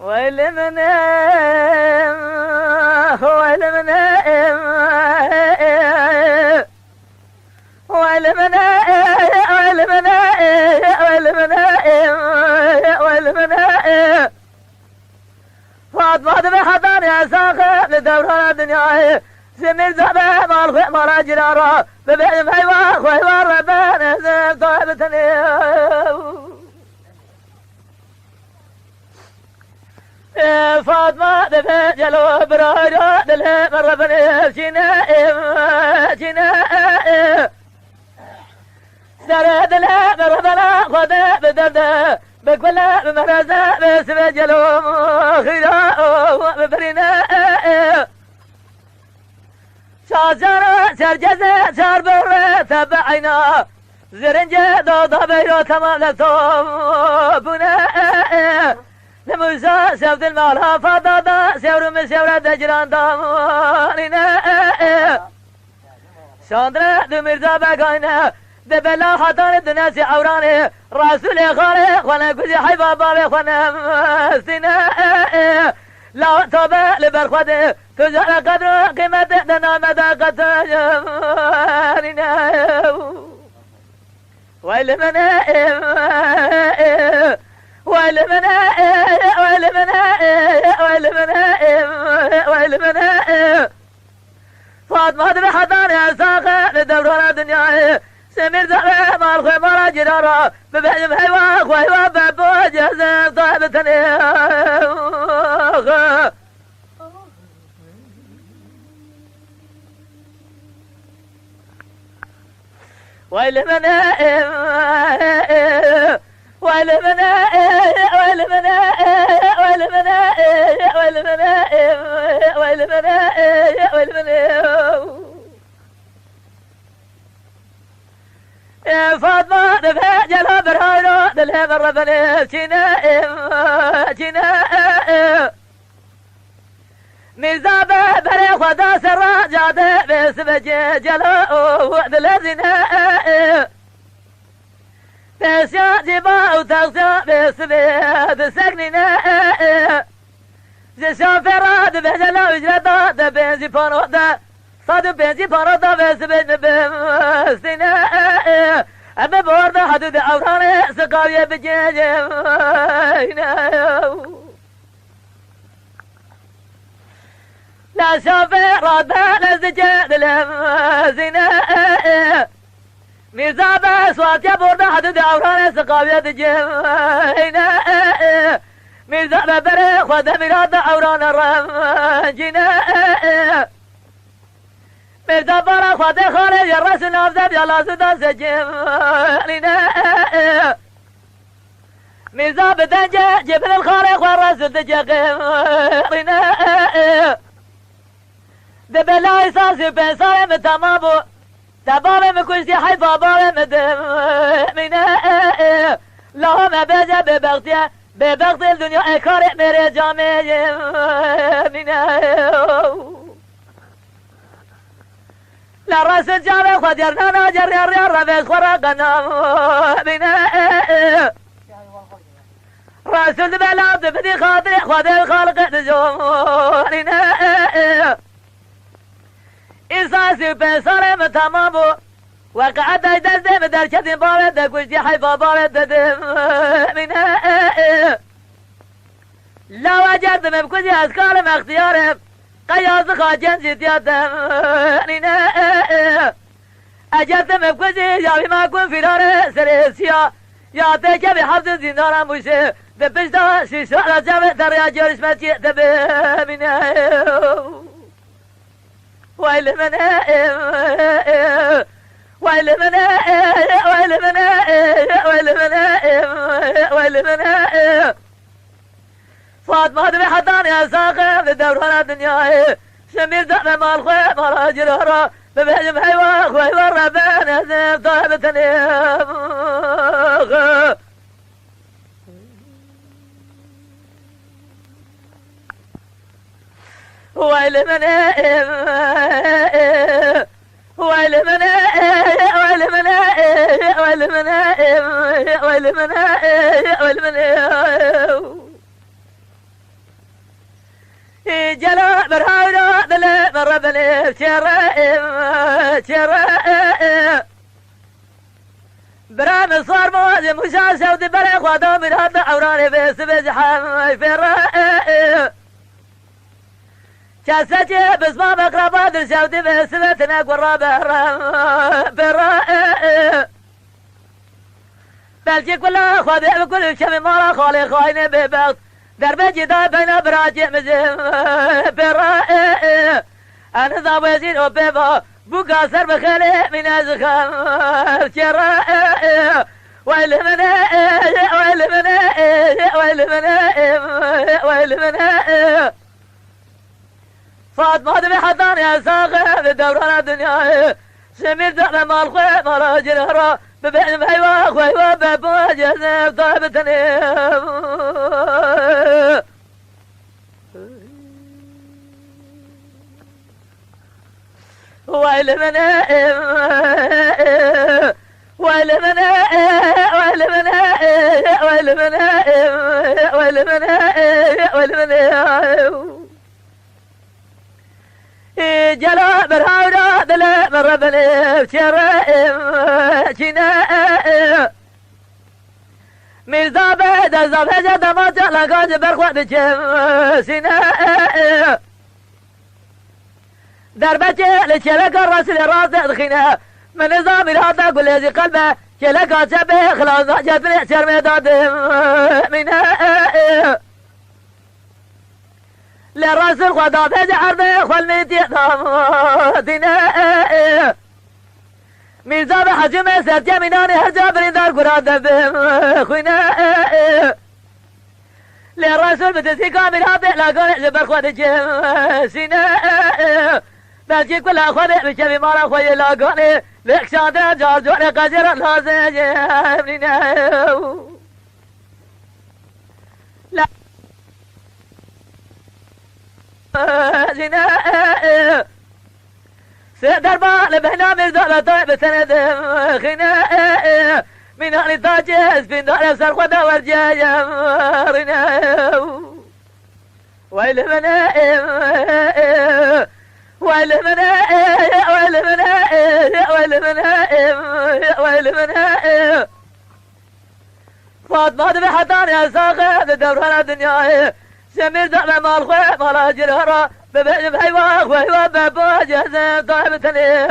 ويل منام ويل منام ويل منام ويل منام ويل منام ويل منام فاطمة بحضان يا ساخر لدوران الدنيا سمير زعبه مال مراجل أرى ببعد حيوان وحيوان ربان زم طيبتني فاطمة بفجلو براجو دلها مرة بني جنائم سرد لا مرة بلا خدا بدرده بكبلا بمرزة بسفجلو خيرا ببرنا شاجرة سرجزة سربرة تبعنا زرنجة ضوضة بيرو تمام لتوم بنا لموسى سوت المالها فضاضا سور من سورة دجران داماننا شاندرة دميرزا بقاينا دبلا حطان الدنيا سي عوراني رسول خالق وانا قزي حيبا بابي خوانا مستنا لا توبة لبرخوده تجعل قدر قيمة دنا مدى قتاجماننا ويل منائم ويل منائم ويل منائم ويل منائم ويل منائم فاطمة بحضان يا ساخر لدوران الدنيا سمير زعبه مال خيمارا جرارا ببعجم حيوان وحيوان بابو جزم طيبتني ويل منائم ويل منائم ويل منائم ويل منائم ويل منائم ويل منائم ويل منائم فاطمة دفاجلها برهانو دلها مرة بني جنائم ميزابة بري خدا سرا جاده بسبجي جلو دلزنا بسيا جبا وتغسيا بسبي سكننا زشان فراد بجلا وجردا دبنزي فانودا صاد بنزي فانودا بسبي نبمستنا أما بوردا حدود عوراني سقاوية بجيجينا لا شافي رادة لزجاد الهمزينا ميزابة صوت يا بوردا حدود عوراني سقاوية بجيجينا ميزابة بري خود مراد عوران الرمجينا ميزا برا خود خالي يا رسول نفذب يا لازدا سجينا ميزا بدنجة جبل الخالق والرسول دجاقينا دبلا إساسي بنساري متمامو تبابي مكوشتي حيفا بابي مدمينا لهم بيجا ببغتيا ببغت الدنيا اكاري ميري جامي مينا لا راس الجامي خد يرنانا جري الريار ربيس خرقنا مينا راس الدبلا دبدي خاطري خد الخالق تجومينا إساسي بنساري متمامو وقعد يدزم درشة بارد دكوشتي حيفا بارد دمينا لا وجدت مبكوشي أسكارم اختيارم قياس خاجن جتياتم أجرت مبكوشي يا بما كن فرار سريسيا يا تيكا بحفظ زندان مشي دبشتا شيشا رجب دريا جورش مجي دبمينا ويل منائم ويل منائم ويل منائم ويل منائم ويل منائم فاطمة بحضان يا ساقم لدوران الدنيا سمير زعبه مال خيمارا جرارا ببعجم حيوان وحيوان ربان زم طيبتني ويل منائم ويل منائم ويل منائم ويل منائم ويل منائم ويل منائم جلا برهاونا دل مربني شرائم برام صار موز مشاشة ودبر خوادا من هذا عوراني بس بزحام فرائم شاسجي بس ما بقربات الشوتي بس بتنا قرابة فرائم بلجي كلها خوادا بكل شمي مالا خالي خاينة ببغض درب جدا بين براجع مزم برائم أنا ضابزين وبيبا بقاصر بخلي من أزخم شرائم والمنائم فاطمة بحضان يا ساقب دوران الدنيا سمير دعنا مال خوي مال جرهرا ببعد بحيوة خوي بابو جزم طابتني والمنائم جلا برهاونا دل مربني شرائم شنائم ميزا بيد الزبه جد ما جلقا جبر خواد جم سنائم دربتي لشلك الرسل راس دخينا من نظام الهضة قل لذي قلبه شلك شبه خلاص جد نحشر ميداد منائم للرسل خدا بيد عرضه خلني تيضام ميزا بحجم سرجة مناني هرجا بريدار قراد خوينا للرسول بتسيقا من هذا لاقون جبر خواد جم سينا بلجي كل أخواني بشبي مالا خوي لاقوني لك شاطر جارجوني قجر لازم جمنينا لا زنا سيدر بالي بهنا مرزا بطيب سند خنا من أهل تاجس بين دار سر خدا ورجايا رنا والمنائم فاطمة بحضان يا ساقب دوران الدنيا سمير دعنا مال خوي مال جرهرا ببعد بحيوة خوي بابو جزم طابتني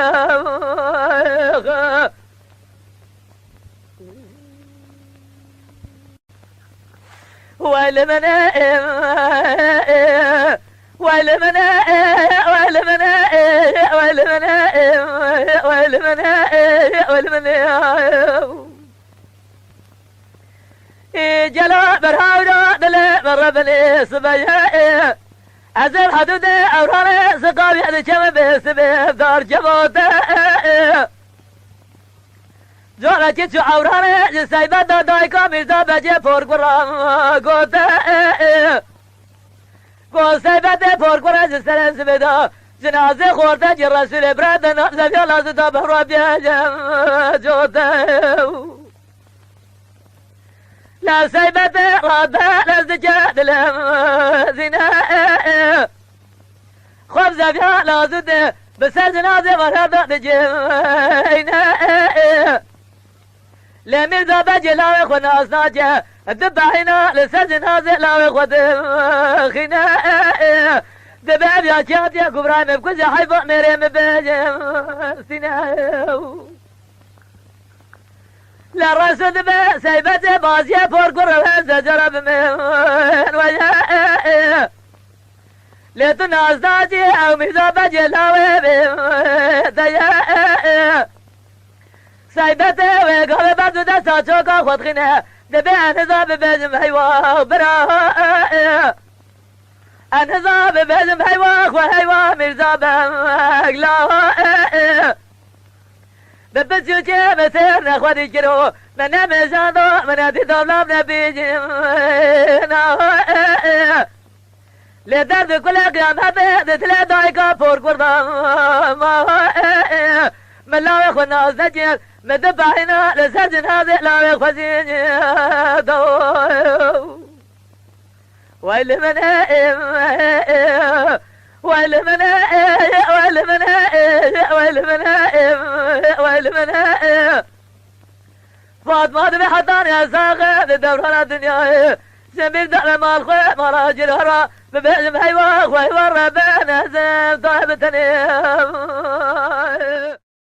والمنائم جلا برهاونا دل مربني سبيا أزل حدود أوراني سقابي هذا كم بسبب دار جبوته جولا كيتشو أوراني جسايبا دايكا ميزا بجي فورقرام قوته قوسايبا دي فورقرام جسالين سبدا جنازة خورتا جي رسول برادنا زبيا لازدا بحروا بيجم جوته لا سيبت رابع لا زجاد لهم زنا خبزة فيها لا زد بس جنازة مرهضة دجينا لمن ذا بجي لا يخوى ناس ناجة الدبا لسر جنازة لا يخوى خنا دبا بيا كيات يا كبران بكوزي حيبا مريم بجم سنا للرسد بسيبته بازيه فورقر وزجر بمن ويا لتناس داجي او ميزا بجلاوي بمديا سيبته وقال بعد دستا شوكا خود خنا دبي انزا ببجم هيوا برا انزا ببجم هيوا وهيوا ميزا بمقلا ببسيو جي مسير نخوذي جرو من مزادو من ادي دولام نبيجينا لدرد كل قيام هذا تلا دايكا فور قردام من لا يخون ناس نجير مدبعنا لسجن هذا لا يخوزين دو ويل من ويل من ويل من ويل من ويل من فاطمة بحضان يا ساقي دورنا الدنيا سمير دعم الخير مراجل هرا ببعلم حيوان ويورى بين زين طيبتني